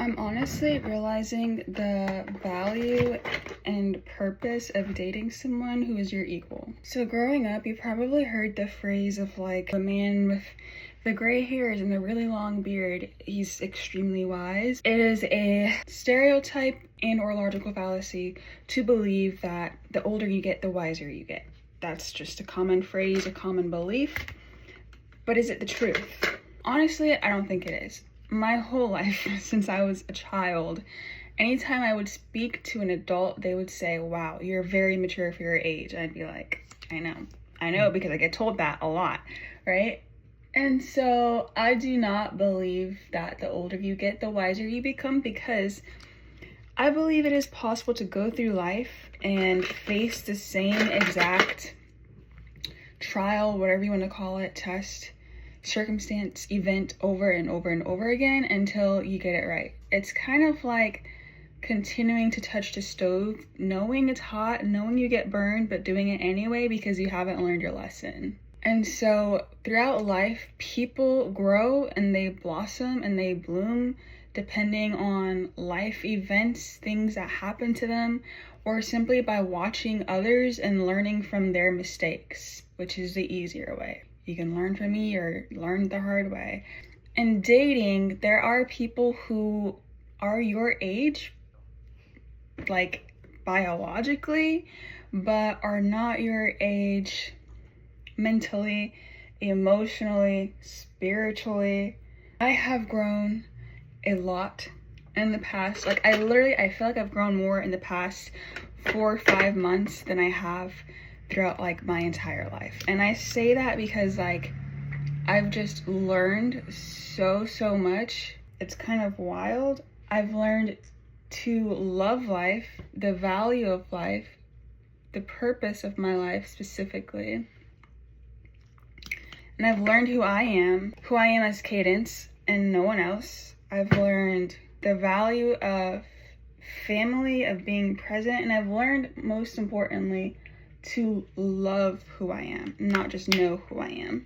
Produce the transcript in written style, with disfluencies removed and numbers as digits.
I'm honestly realizing the value and purpose of dating someone who is your equal. So growing up, you probably heard the phrase of like the man with the gray hairs and the really long beard, he's extremely wise. It is a stereotype and or logical fallacy to believe that the older you get, the wiser you get. That's just a common phrase, a common belief. But is it the truth? Honestly, I don't think it is. My whole life, since I was a child, anytime I would speak to an adult, they would say, wow, you're very mature for your age. And I'd be like, I know, because I get told that a lot, right? And so I do not believe that the older you get, the wiser you become, because I believe it is possible to go through life and face the same exact trial, whatever you want to call it, test, circumstance, event over and over and over again until you get it right. It's kind of like continuing to touch the stove, knowing it's hot, knowing you get burned, but doing it anyway because you haven't learned your lesson. And so throughout life, people grow and they blossom and they bloom depending on life events, things that happen to them, or simply by watching others and learning from their mistakes, which is the easier way. You can learn from me or learn the hard way. In dating, there are people who are your age, like biologically, but are not your age mentally, emotionally, spiritually. I have grown a lot in the past. Like I feel like I've grown more in the past 4 or 5 months than I have throughout like my entire life. And I say that because like I've just learned so much. It's kind of wild. I've learned to love life, the value of life, the purpose of my life specifically. And I've learned who I am as Cadence and no one else. I've learned the value of family, of being present, and I've learned most importantly to love who I am, not just know who I am.